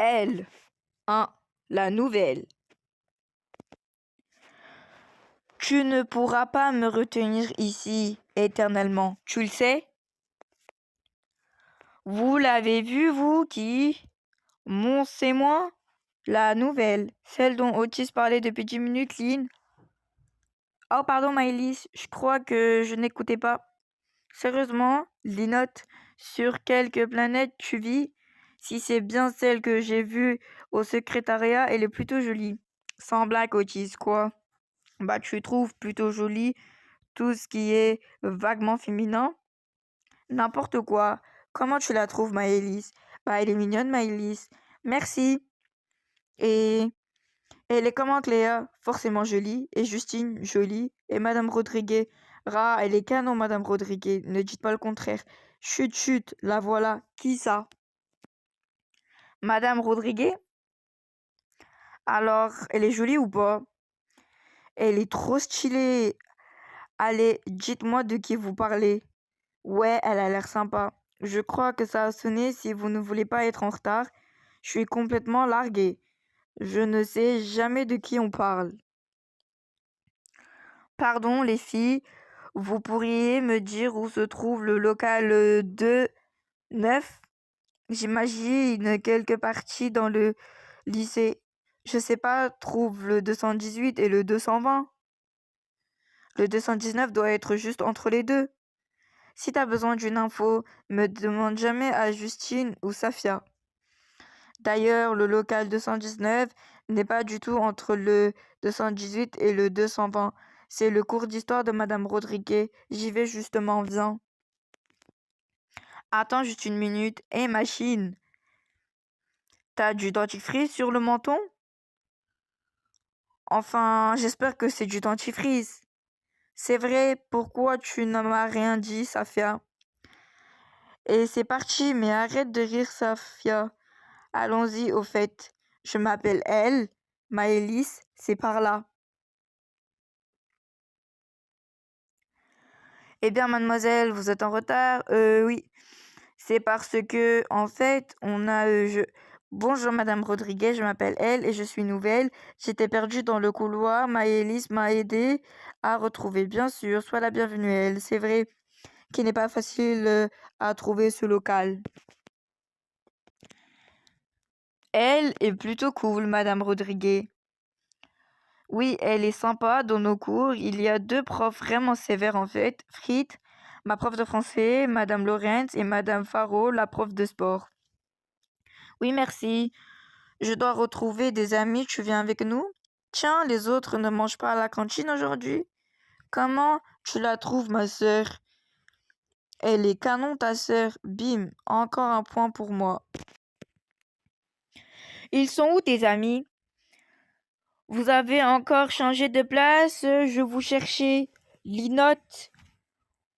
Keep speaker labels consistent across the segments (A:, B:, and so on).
A: Elle. 1. La nouvelle. Tu ne pourras pas me retenir ici éternellement, tu le sais? Vous l'avez vu, vous qui? C'est moi? La nouvelle, celle dont Otis parlait depuis 10 minutes, Lynn. Oh, pardon, Maëlys, je crois que je n'écoutais pas. Sérieusement, Linotte, sur quelle planète tu vis? Si c'est bien celle que j'ai vue au secrétariat, elle est plutôt jolie. Sans blague, Otis, quoi. Bah, tu trouves plutôt jolie tout ce qui est vaguement féminin? N'importe quoi. Comment tu la trouves, Maëlys? Bah, elle est mignonne, Maëlys. Merci. Et elle est comment, Cléa? Forcément jolie. Et Justine, jolie. Et Madame Rodriguez. Elle est canon, Madame Rodriguez. Ne dites pas le contraire. Chut, chut, la voilà. Qui ça? Madame Rodriguez? Alors, elle est jolie ou pas? Elle est trop stylée. Allez, dites-moi de qui vous parlez. Ouais, elle a l'air sympa. Je crois que ça a sonné si vous ne voulez pas être en retard. Je suis complètement larguée. Je ne sais jamais de qui on parle. Pardon, les filles, vous pourriez me dire où se trouve le local 2-9? J'imagine quelque partie dans le lycée. Je sais pas, trouve le 218 et le 220. Le 219 doit être juste entre les deux. Si t'as besoin d'une info, me demande jamais à Justine ou Safia. D'ailleurs, le local 219 n'est pas du tout entre le 218 et le 220. C'est le cours d'histoire de Madame Rodriguez. J'y vais justement, viens. Attends juste une minute. Hé, machine, t'as du dentifrice sur le menton? Enfin, j'espère que c'est du dentifrice. C'est vrai, pourquoi tu ne m'as rien dit, Safia? Et c'est parti, mais arrête de rire, Safia. Allons-y, au fait. Je m'appelle Elle. Maëlys, c'est par là. Eh bien, mademoiselle, vous êtes en retard? Oui. C'est parce que, en fait, Bonjour, Madame Rodriguez, je m'appelle Elle et je suis nouvelle. J'étais perdue dans le couloir. Maëlys m'a aidée à retrouver, bien sûr. Sois la bienvenue, Elle. C'est vrai qu'il n'est pas facile à trouver ce local. Elle est plutôt cool, Madame Rodriguez. Oui, elle est sympa dans nos cours. Il y a deux profs vraiment sévères en fait. Fritz, ma prof de français, Madame Lorenz et Madame Faro, la prof de sport. Oui, merci. Je dois retrouver des amis, tu viens avec nous? Tiens, les autres ne mangent pas à la cantine aujourd'hui? Comment tu la trouves, ma sœur? Elle est canon, ta sœur. Bim, encore un point pour moi. Ils sont où tes amis? Vous avez encore changé de place? Je vous cherchais. Linotte.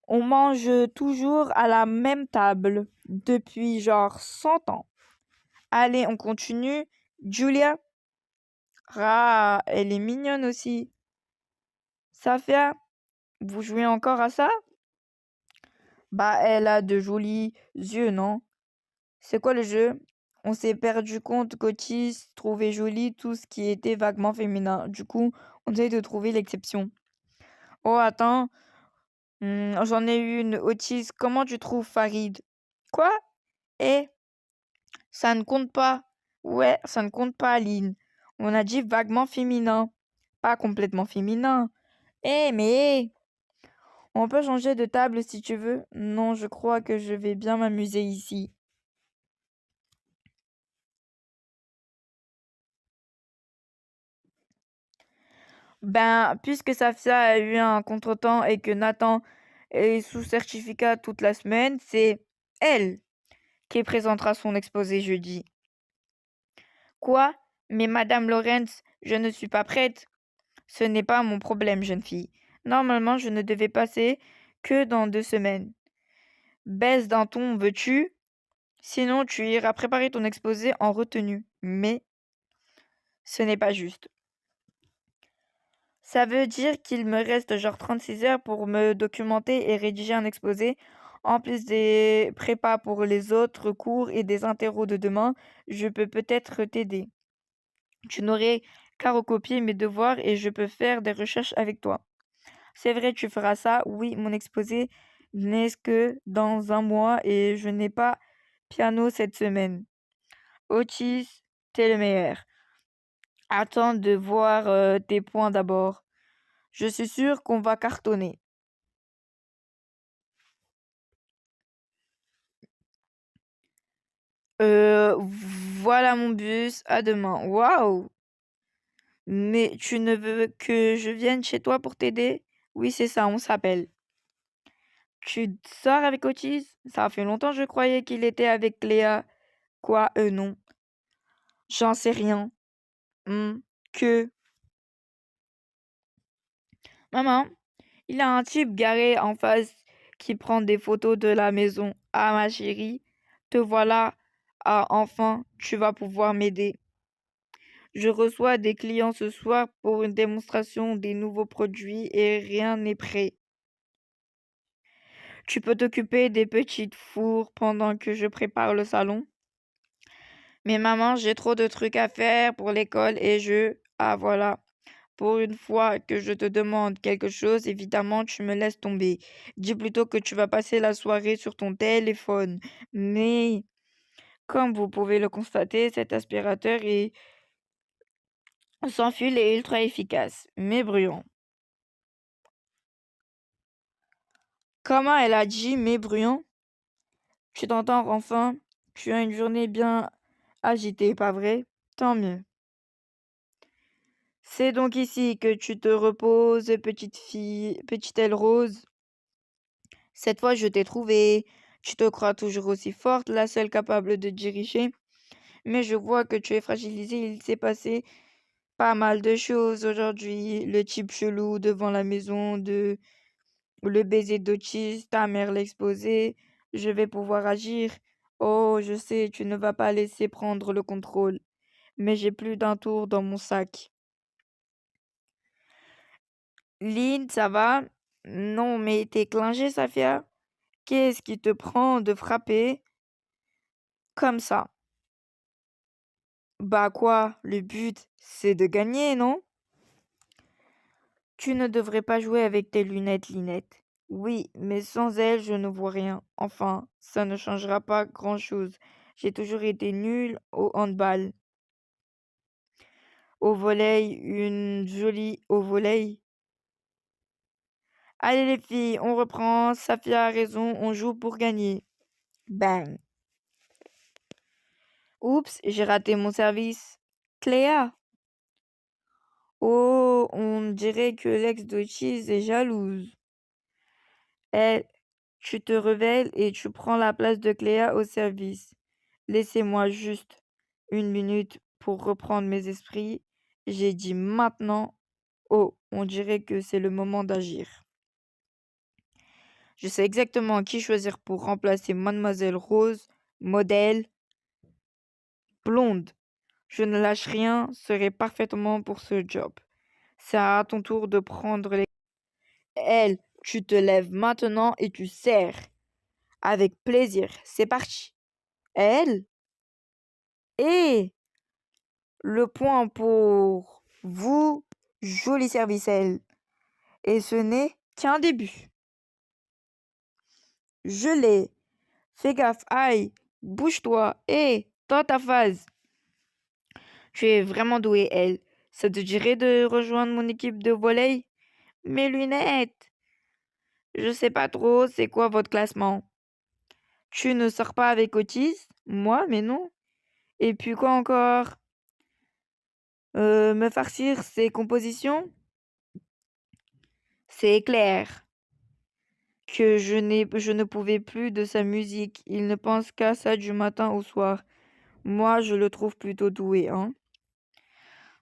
A: On mange toujours à la même table depuis genre 100 ans. Allez, on continue. Julia. Elle est mignonne aussi. Safia, vous jouez encore à ça? Bah, elle a de jolis yeux, non? C'est quoi le jeu? On s'est perdu compte qu'Otis trouvait joli tout ce qui était vaguement féminin. Du coup, on essaie de trouver l'exception. Oh, attends. J'en ai une. Otis, comment tu trouves Farid? Quoi? Eh, ça ne compte pas. Ouais, ça ne compte pas, Aline. On a dit vaguement féminin, pas complètement féminin. Mais on peut changer de table si tu veux. Non, je crois que je vais bien m'amuser ici. Ben, puisque Safia a eu un contretemps et que Nathan est sous certificat toute la semaine, c'est elle qui présentera son exposé jeudi. Quoi? Mais Madame Lorenz, je ne suis pas prête. Ce n'est pas mon problème, jeune fille. Normalement, je ne devais passer que dans 2 semaines. Baisse d'un ton, veux-tu? Sinon, tu iras préparer ton exposé en retenue. Mais ce n'est pas juste. Ça veut dire qu'il me reste genre 36 heures pour me documenter et rédiger un exposé. En plus des prépas pour les autres cours et des interros de demain, je peux peut-être t'aider. Tu n'aurais qu'à recopier mes devoirs et je peux faire des recherches avec toi. C'est vrai, tu feras ça. Oui, mon exposé n'est que dans un mois et je n'ai pas piano cette semaine. Otis, t'es le meilleur. Attends de voir tes points d'abord. Je suis sûre qu'on va cartonner. Voilà mon bus. À demain. Waouh! Mais tu ne veux que je vienne chez toi pour t'aider? Oui, c'est ça, on s'appelle. Tu sors avec Otis? Ça fait longtemps, je croyais qu'il était avec Léa. Quoi? Non. J'en sais rien. Hmm, que. Maman, il y a un type garé en face qui prend des photos de la maison. Ah, ma chérie, te voilà. Ah, enfin, tu vas pouvoir m'aider. Je reçois des clients ce soir pour une démonstration des nouveaux produits et rien n'est prêt. Tu peux t'occuper des petites fours pendant que je prépare le salon? Mais maman, j'ai trop de trucs à faire pour l'école et je... Ah voilà. Pour une fois que je te demande quelque chose, évidemment, tu me laisses tomber. Dis plutôt que tu vas passer la soirée sur ton téléphone. Mais, comme vous pouvez le constater, cet aspirateur est sans fil et ultra efficace, mais bruyant. Comment elle a dit, mais bruyant? Tu t'entends enfin? Tu as une journée bien agitée, pas vrai? Tant mieux. C'est donc ici que tu te reposes, petite fille, petite aile rose. Cette fois, je t'ai trouvée. Tu te crois toujours aussi forte, la seule capable de diriger. Mais je vois que tu es fragilisée. Il s'est passé pas mal de choses aujourd'hui. Le type chelou devant la maison, le baiser d'Otis, ta mère l'exposé. Je vais pouvoir agir. Oh, je sais, tu ne vas pas laisser prendre le contrôle. Mais j'ai plus d'un tour dans mon sac. Lynn, ça va? Non, mais t'es clingée, Safia? Qu'est-ce qui te prend de frapper comme ça? Bah quoi, le but, c'est de gagner, non? Tu ne devrais pas jouer avec tes lunettes, Linette. Oui, mais sans elles, je ne vois rien. Enfin, ça ne changera pas grand-chose. J'ai toujours été nulle au handball. Au volley, une jolie au volley. Allez les filles, on reprend. Safia a raison, on joue pour gagner. Bang. Oups, j'ai raté mon service. Cléa. Oh, on dirait que l'ex de Cheese est jalouse. Elle, tu te révèles et tu prends la place de Cléa au service. Laissez-moi juste une minute pour reprendre mes esprits. J'ai dit maintenant. Oh, on dirait que c'est le moment d'agir. Je sais exactement qui choisir pour remplacer Mademoiselle Rose, modèle, blonde. Je ne lâche rien, serait parfaitement pour ce job. C'est à ton tour de prendre les... Elle, tu te lèves maintenant et tu serres. Avec plaisir, c'est parti. Elle, et le point pour vous, joli service, elle. Et ce n'est qu'un début. Je l'ai. Fais gaffe, aïe, bouge-toi, et dans ta phase. Tu es vraiment douée, elle. Ça te dirait de rejoindre mon équipe de volley? Mes lunettes. Je sais pas trop, c'est quoi votre classement? Tu ne sors pas avec Otis? Moi, mais non. Et puis quoi encore? Me farcir ses compositions? C'est clair que je ne pouvais plus de sa musique. Il ne pense qu'à ça du matin au soir. Moi, je le trouve plutôt doué, hein.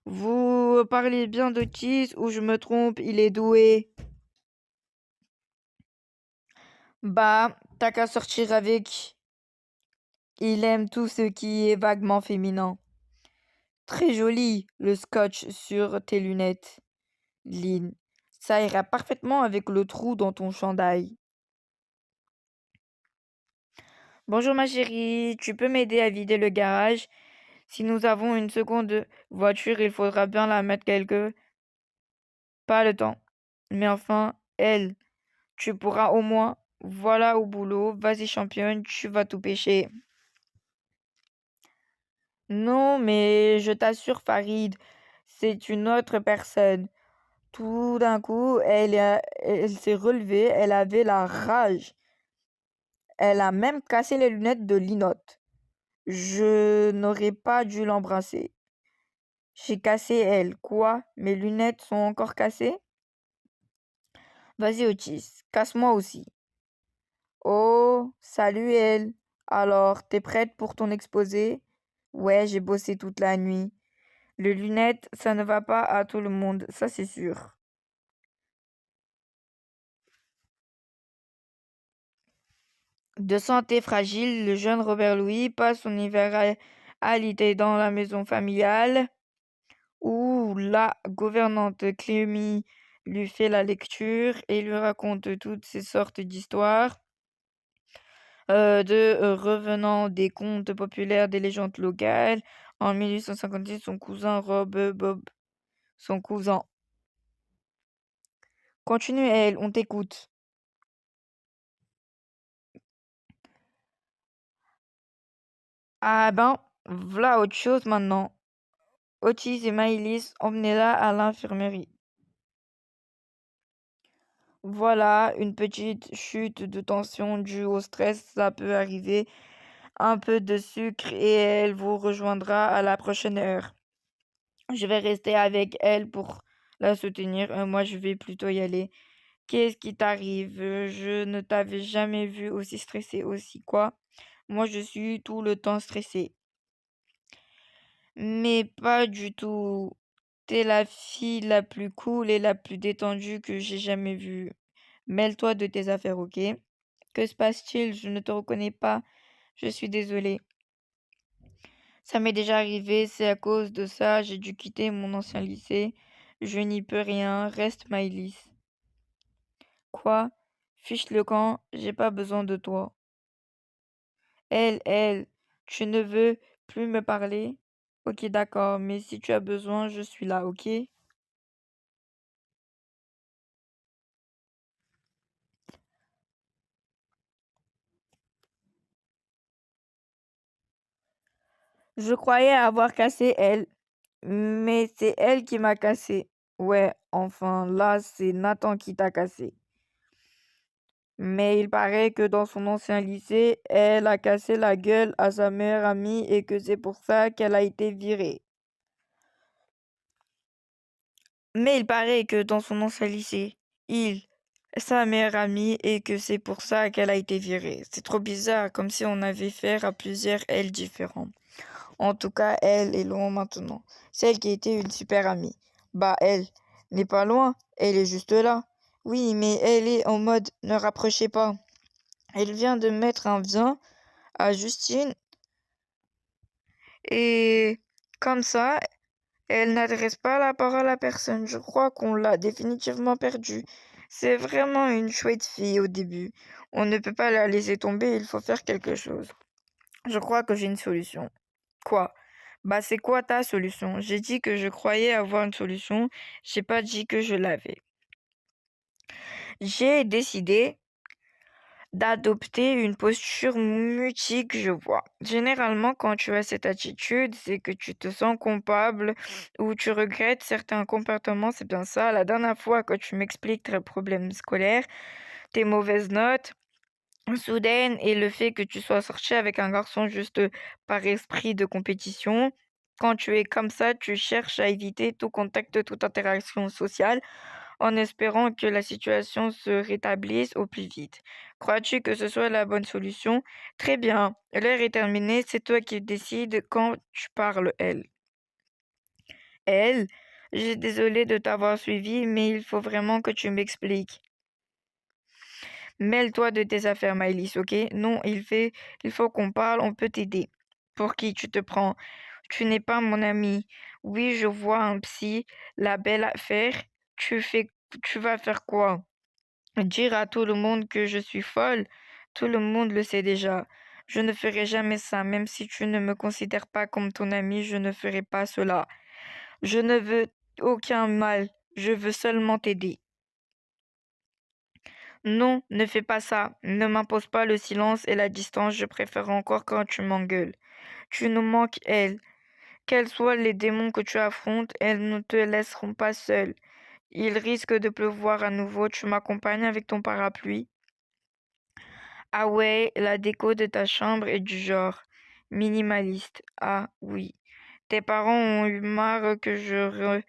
A: Vous parlez bien d'Otis ou je me trompe, il est doué. Bah, t'as qu'à sortir avec. Il aime tout ce qui est vaguement féminin. Très joli, le scotch sur tes lunettes, Lynn. Ça ira parfaitement avec le trou dans ton chandail. Bonjour ma chérie, tu peux m'aider à vider le garage? Si nous avons une seconde voiture, il faudra bien la mettre quelque... Pas le temps. Mais enfin, elle, tu pourras au moins. Voilà au boulot. Vas-y championne, tu vas tout pêcher. Non, mais je t'assure, Farid, c'est une autre personne. Tout d'un coup, elle s'est relevée, elle avait la rage. Elle a même cassé les lunettes de Linotte. Je n'aurais pas dû l'embrasser. J'ai cassé elle. Quoi? Mes lunettes sont encore cassées? Vas-y, Otis, casse-moi aussi. Oh, salut elle. Alors, t'es prête pour ton exposé? Ouais, j'ai bossé toute la nuit. Les lunettes, ça ne va pas à tout le monde, ça c'est sûr. De santé fragile, le jeune Robert Louis passe son hiver alité dans la maison familiale où la gouvernante Clémy lui fait la lecture et lui raconte toutes ces sortes d'histoires revenant des contes populaires, des légendes locales. En 1856, son cousin Bob, son cousin. Continue, elle, on t'écoute. Ah ben, voilà autre chose maintenant. Otis et Maëlys, emmenez-la à l'infirmerie. Voilà, une petite chute de tension due au stress, ça peut arriver. Un peu de sucre et elle vous rejoindra à la prochaine heure. Je vais rester avec elle pour la soutenir. Moi, je vais plutôt y aller. Qu'est-ce qui t'arrive? Je ne t'avais jamais vu aussi stressé aussi quoi. Moi, je suis tout le temps stressée. Mais pas du tout. T'es la fille la plus cool et la plus détendue que j'ai jamais vue. Mêle-toi de tes affaires, ok? Que se passe-t-il? Je ne te reconnais pas. Je suis désolée. Ça m'est déjà arrivé, c'est à cause de ça, j'ai dû quitter mon ancien lycée. Je n'y peux rien, reste Maïlis. Quoi? Fiche le camp, j'ai pas besoin de toi. Elle, tu ne veux plus me parler? Ok, d'accord, mais si tu as besoin, je suis là, ok? Je croyais avoir cassé elle, mais c'est elle qui m'a cassé. Ouais, enfin, là, c'est Nathan qui t'a cassé. Mais il paraît que dans son ancien lycée, elle a cassé la gueule à sa meilleure amie et que c'est pour ça qu'elle a été virée. Mais il paraît que dans son ancien lycée, il, sa meilleure amie et que c'est pour ça qu'elle a été virée. C'est trop bizarre, comme si on avait affaire à plusieurs elle différentes. En tout cas, elle est loin maintenant. Celle qui était une super amie. Bah, elle n'est pas loin, elle est juste là. Oui, mais elle est en mode ne rapprochez pas. Elle vient de mettre un bien à Justine et comme ça, elle n'adresse pas la parole à personne. Je crois qu'on l'a définitivement perdue. C'est vraiment une chouette fille au début. On ne peut pas la laisser tomber, il faut faire quelque chose. Je crois que j'ai une solution. Quoi? Bah c'est quoi ta solution? J'ai dit que je croyais avoir une solution, j'ai pas dit que je l'avais. J'ai décidé d'adopter une posture mutique, je vois. Généralement, quand tu as cette attitude, c'est que tu te sens coupable ou tu regrettes certains comportements, c'est bien ça. La dernière fois que tu m'expliques tes problèmes scolaires, tes mauvaises notes, soudaines et le fait que tu sois sorti avec un garçon juste par esprit de compétition. Quand tu es comme ça, tu cherches à éviter tout contact, toute interaction sociale en espérant que la situation se rétablisse au plus vite. Crois-tu que ce soit la bonne solution? Très bien, l'heure est terminée, c'est toi qui décides quand tu parles, elle. Elle, j'ai désolé de t'avoir suivi, mais il faut vraiment que tu m'expliques. Mêle-toi de tes affaires, Maëlys, ok? Non, il faut qu'on parle, on peut t'aider. Pour qui tu te prends? Tu n'es pas mon ami. Oui, je vois un psy, la belle affaire. Tu fais, tu vas faire quoi? Dire à tout le monde que je suis folle? Tout le monde le sait déjà. Je ne ferai jamais ça, même si tu ne me considères pas comme ton ami, je ne ferai pas cela. Je ne veux aucun mal, je veux seulement t'aider. Non, ne fais pas ça. Ne m'impose pas le silence et la distance, je préfère encore quand tu m'engueules. Tu nous manques, elle. Quels soient les démons que tu affrontes, elles ne te laisseront pas seule. Il risque de pleuvoir à nouveau, tu m'accompagnes avec ton parapluie. Ah ouais, la déco de ta chambre est du genre minimaliste. Ah oui. Tes parents ont eu marre que je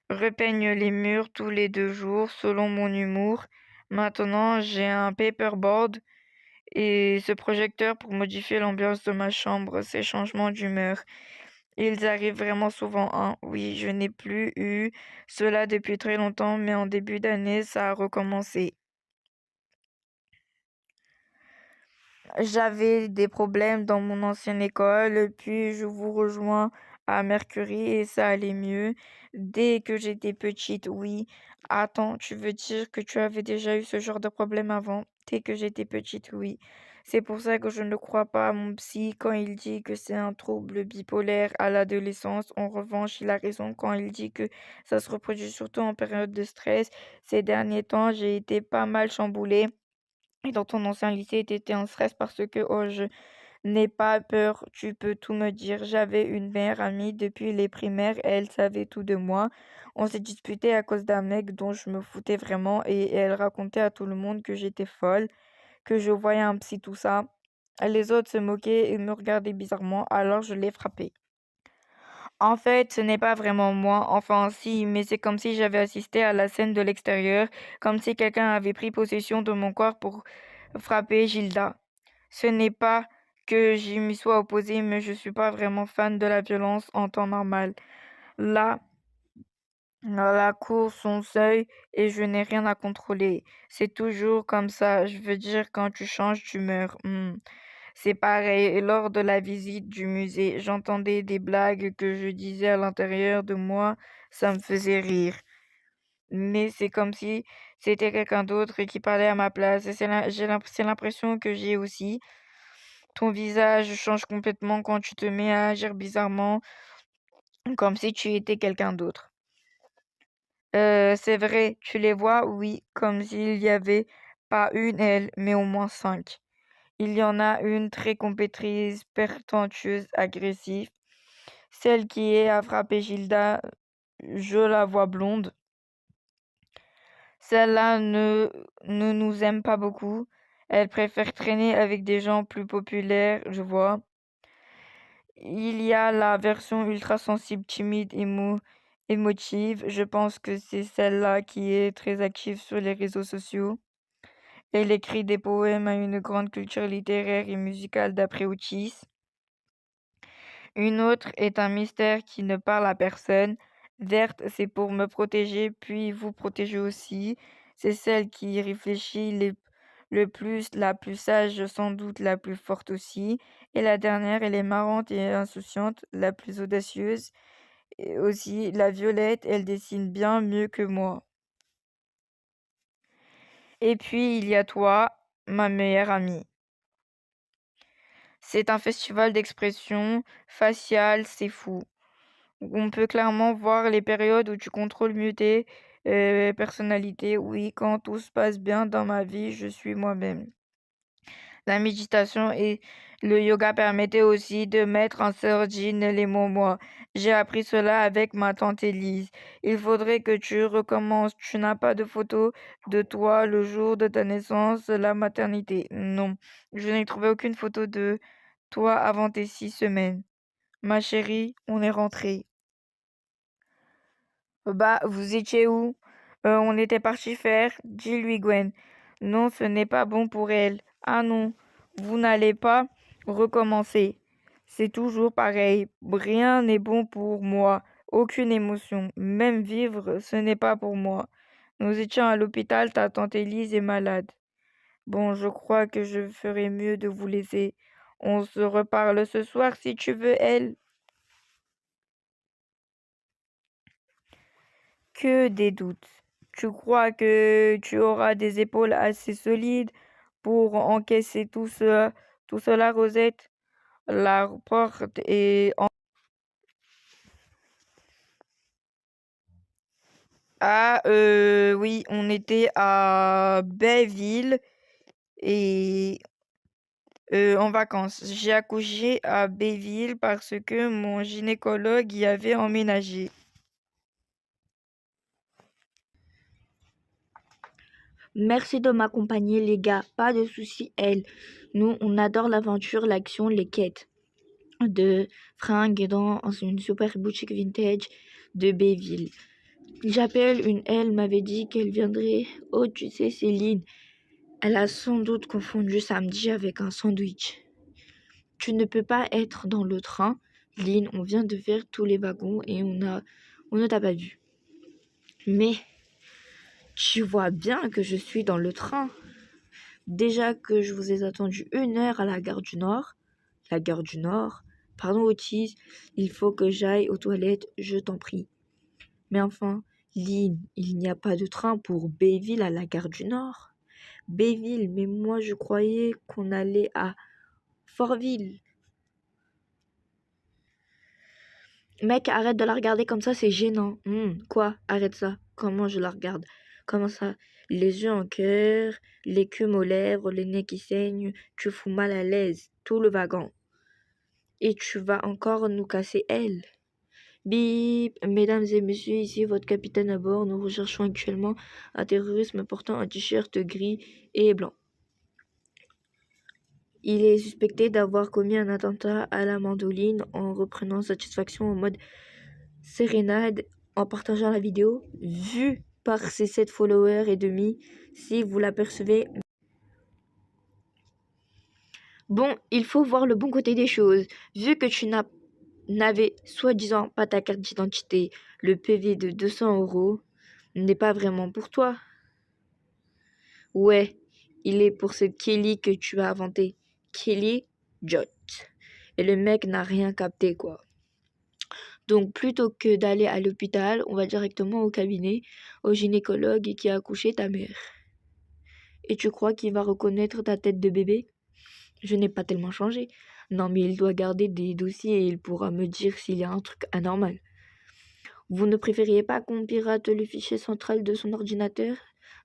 A: repeigne les murs tous les 2 jours selon mon humour. Maintenant, j'ai un paperboard et ce projecteur pour modifier l'ambiance de ma chambre, ces changements d'humeur. Ils arrivent vraiment souvent, hein. Oui, je n'ai plus eu cela depuis très longtemps, mais en début d'année, ça a recommencé. J'avais des problèmes dans mon ancienne école, puis je vous rejoins à Mercury et ça allait mieux dès que j'étais petite. Oui. Attends, tu veux dire que tu avais déjà eu ce genre de problème avant? Dès que j'étais petite, oui. C'est pour ça que je ne crois pas à mon psy quand il dit que c'est un trouble bipolaire à l'adolescence. En revanche, il a raison quand il dit que ça se reproduit surtout en période de stress. Ces derniers temps, j'ai été pas mal chamboulée. Et dans ton ancien lycée, tu étais en stress parce que, oh, je n'ai pas peur, tu peux tout me dire. J'avais une meilleure amie depuis les primaires, elle savait tout de moi. On s'est disputé à cause d'un mec dont je me foutais vraiment et elle racontait à tout le monde que j'étais folle, que je voyais un psy, tout ça. Les autres se moquaient et me regardaient bizarrement, alors je l'ai frappée. En fait, ce n'est pas vraiment moi, enfin si, mais c'est comme si j'avais assisté à la scène de l'extérieur, comme si quelqu'un avait pris possession de mon corps pour frapper Gilda. Ce n'est pas que j'y m'y sois opposée, mais je suis pas vraiment fan de la violence en temps normal. Là, la cour son seuil et je n'ai rien à contrôler. C'est toujours comme ça, je veux dire quand tu changes, tu meurs. C'est pareil, et lors de la visite du musée, j'entendais des blagues que je disais à l'intérieur de moi, ça me faisait rire. Mais c'est comme si c'était quelqu'un d'autre qui parlait à ma place. Et c'est l'impression que j'ai aussi. Ton visage change complètement quand tu te mets à agir bizarrement, comme si tu étais quelqu'un d'autre. C'est vrai, tu les vois, oui, comme s'il y avait pas une elle, mais au moins 5. Il y en a une très compétitrice, pertentueuse, agressive. Celle qui est à frapper Gilda, je la vois blonde. Celle-là ne nous aime pas beaucoup. Elle préfère traîner avec des gens plus populaires, je vois. Il y a la version ultra sensible, timide, émotive. Je pense que c'est celle-là qui est très active sur les réseaux sociaux. Elle écrit des poèmes à une grande culture littéraire et musicale d'après Otis. Une autre est un mystère qui ne parle à personne. Verte, c'est pour me protéger, puis vous protéger aussi. C'est celle qui réfléchit le plus, la plus sage, sans doute la plus forte aussi. Et la dernière, elle est marrante et insouciante, la plus audacieuse. Et aussi, la violette, elle dessine bien mieux que moi. Et puis, il y a toi, ma meilleure amie. C'est un festival d'expression faciale, c'est fou. On peut clairement voir les périodes où tu contrôles mieux tes personnalités. Oui, quand tout se passe bien dans ma vie, je suis moi-même. La méditation et le yoga permettaient aussi de mettre en sordine les mots moi. J'ai appris cela avec ma tante Élise. Il faudrait que tu recommences. Tu n'as pas de photo de toi le jour de ta naissance, la maternité. Non, je n'ai trouvé aucune photo de toi avant tes 6 semaines. Ma chérie, on est rentré. Bah, vous étiez où? On était parti faire, dis-lui Gwen. Non, ce n'est pas bon pour elle. Ah non, vous n'allez pas recommencer. C'est toujours pareil. Rien n'est bon pour moi. Aucune émotion. Même vivre, ce n'est pas pour moi. Nous étions à l'hôpital, ta tante Élise est malade. Bon, je crois que je ferais mieux de vous laisser. On se reparle ce soir si tu veux, elle. Que des doutes. Tu crois que tu auras des épaules assez solides pour encaisser tout ça, tout cela, Rosette? La porte est en... Ah, oui, on était à Bayville et en vacances. J'ai accouché à Bayville parce que mon gynécologue y avait emménagé.
B: Merci de m'accompagner, les gars. Pas de souci, elle. Nous, on adore l'aventure, l'action, les quêtes de fringues dans une super boutique vintage de Bayville. J'appelle une elle m'avait dit qu'elle viendrait. Oh, tu sais, Céline, elle a sans doute confondu samedi avec un sandwich. Tu ne peux pas être dans le train, Lynn. On vient de faire tous les wagons et on ne t'a pas vu. Mais tu vois bien que je suis dans le train. Déjà que je vous ai attendu 1 heure à la gare du Nord. La gare du Nord? Pardon, Otis, il faut que j'aille aux toilettes, je t'en prie. Mais enfin, Lynn, il n'y a pas de train pour Bayville à la gare du Nord. Bayville, mais moi je croyais qu'on allait à Fortville. Mec, arrête de la regarder comme ça, c'est gênant. Quoi? Arrête ça. Comment je la regarde? Comment ça? Les yeux en cœur, l'écume aux lèvres, le nez qui saigne, tu fous mal à l'aise, tout le wagon. Et tu vas encore nous casser elle. Bip, mesdames et messieurs, ici votre capitaine à bord. Nous recherchons actuellement un terroriste portant un t-shirt gris et blanc. Il est suspecté d'avoir commis un attentat à la mandoline en reprenant satisfaction en mode sérénade en partageant la vidéo, vue par ses 7 followers et demi. Si vous l'apercevez, bon, il faut voir le bon côté des choses. Vu que tu n'avais soi-disant pas ta carte d'identité, le PV de 200 € n'est pas vraiment pour toi. Ouais, il est pour cette Kelly que tu as inventé. Kelly Jot. Et le mec n'a rien capté, quoi. Donc, plutôt que d'aller à l'hôpital, on va directement au cabinet, au gynécologue qui a accouché ta mère. Et tu crois qu'il va reconnaître ta tête de bébé? Je n'ai pas tellement changé. Non, mais il doit garder des dossiers et il pourra me dire s'il y a un truc anormal. Vous ne préfériez pas qu'on pirate le fichier central de son ordinateur?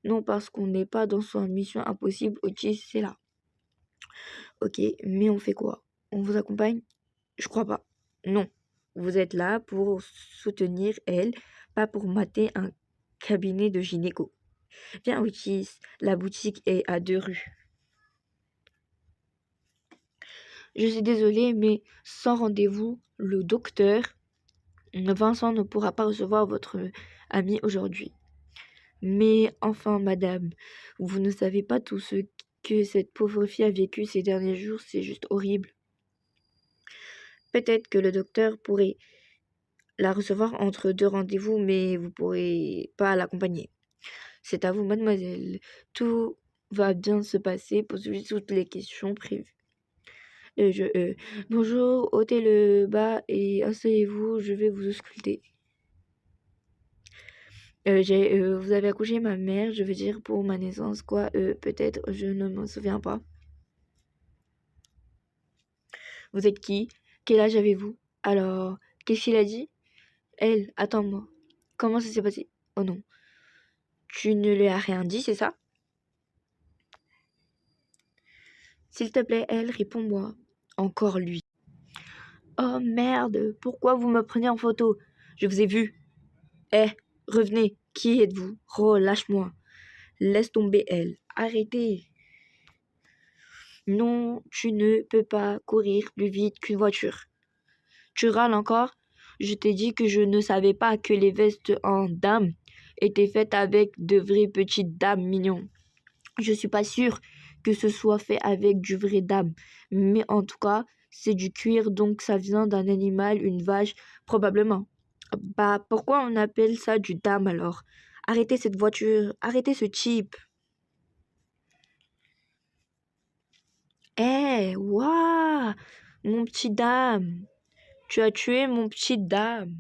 B: Non, parce qu'on n'est pas dans son mission impossible. Otis, c'est là. Ok, mais on fait quoi? On vous accompagne? Je crois pas. Non. Vous êtes là pour soutenir elle, pas pour mater un cabinet de gynéco. Viens, Otis, la boutique est à 2 rues. Je suis désolée, mais sans rendez-vous, le docteur Vincent ne pourra pas recevoir votre ami aujourd'hui. Mais enfin, madame, vous ne savez pas tout ce que cette pauvre fille a vécu ces derniers jours, c'est juste horrible. Peut-être que le docteur pourrait la recevoir entre 2 rendez-vous, mais vous pourrez pas l'accompagner. C'est à vous, mademoiselle. Tout va bien se passer. Posez-lui toutes les questions prévues. Bonjour, ôtez le bas et asseyez-vous, je vais vous ausculter. Vous avez accouché ma mère, je veux dire pour ma naissance, quoi. Peut-être, je ne m'en souviens pas. Vous êtes qui? Quel âge avez-vous? Alors, qu'est-ce qu'il a dit? Elle, attends-moi. Comment ça s'est passé? Oh non. Tu ne lui as rien dit, c'est ça? S'il te plaît, elle, réponds-moi. Encore lui. Oh merde, pourquoi vous me prenez en photo? Je vous ai vu. Eh, revenez. Qui êtes-vous? Relâche-moi. Laisse tomber elle. Arrêtez. Non, tu ne peux pas courir plus vite qu'une voiture. Tu râles encore? Je t'ai dit que je ne savais pas que les vestes en dame étaient faites avec de vraies petites dames mignons. Je suis pas sûre que ce soit fait avec du vrai dame, mais en tout cas, c'est du cuir, donc ça vient d'un animal, une vache, probablement. Bah, pourquoi on appelle ça du dame alors? Arrêtez cette voiture, arrêtez ce type. Eh, waouh, mon petit dame, tu as tué mon petit dame.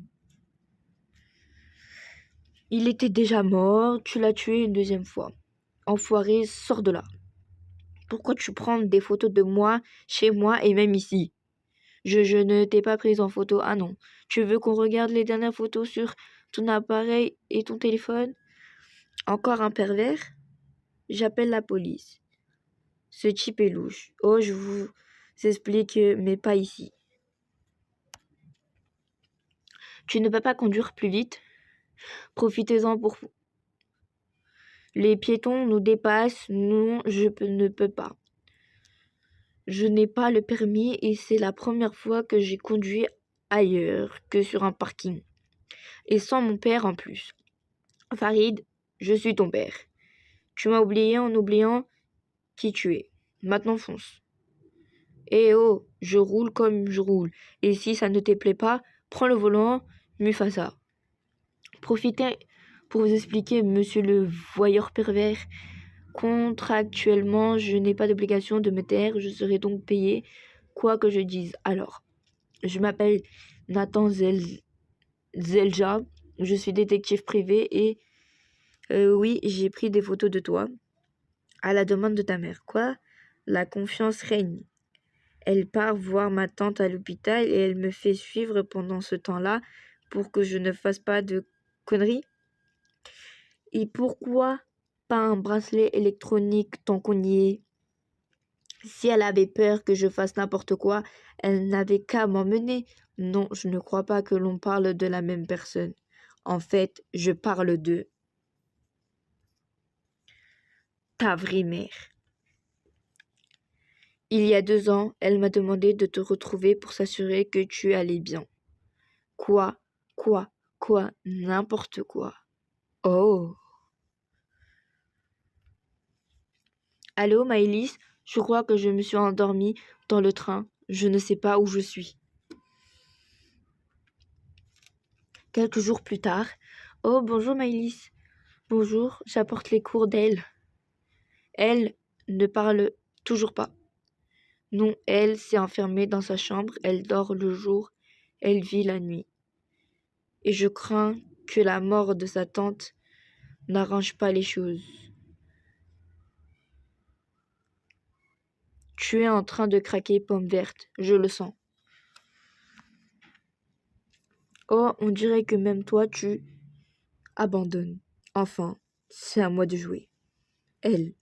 B: Il était déjà mort, tu l'as tué une deuxième fois. Enfoiré, sors de là. Pourquoi tu prends des photos de moi, chez moi et même ici? Je ne t'ai pas prise en photo. Ah non. Tu veux qu'on regarde les dernières photos sur ton appareil et ton téléphone? Encore un pervers? J'appelle la police. Ce type est louche. Oh, je vous explique, mais pas ici. Tu ne peux pas conduire plus vite? Profitez-en pour vous. Les piétons nous dépassent. Non, ne peux pas. Je n'ai pas le permis et c'est la première fois que j'ai conduit ailleurs que sur un parking. Et sans mon père en plus. Farid, je suis ton père. Tu m'as oublié en oubliant qui tu es. Maintenant fonce. Eh oh, je roule comme je roule. Et si ça ne te plaît pas, prends le volant, Mufasa. Profitez pour vous expliquer, monsieur le voyeur pervers. Contractuellement, je n'ai pas d'obligation de me taire, je serai donc payé quoi que je dise. Alors, je m'appelle Nathan Zelja, je suis détective privé et oui, j'ai pris des photos de toi à la demande de ta mère. Quoi? La confiance règne. Elle part voir ma tante à l'hôpital et elle me fait suivre pendant ce temps-là pour que je ne fasse pas de conneries. Et pourquoi pas un bracelet électronique tant qu'on y est? Si elle avait peur que je fasse n'importe quoi, elle n'avait qu'à m'emmener. Non, je ne crois pas que l'on parle de la même personne. En fait, je parle de ta vraie mère. Il y a 2 ans, elle m'a demandé de te retrouver pour s'assurer que tu allais bien. Quoi? Quoi? N'importe quoi. Oh. Allô, Maëlys? Je crois que je me suis endormie dans le train. Je ne sais pas où je suis. Quelques jours plus tard. Oh, bonjour, Maëlys. Bonjour, j'apporte les cours d'elle. Elle ne parle toujours pas. Non, elle s'est enfermée dans sa chambre. Elle dort le jour. Elle vit la nuit. Et je crains que la mort de sa tante n'arrange pas les choses. Tu es en train de craquer, pomme verte, je le sens. Oh, on dirait que même toi, tu abandonnes. Enfin, c'est à moi de jouer. Elle.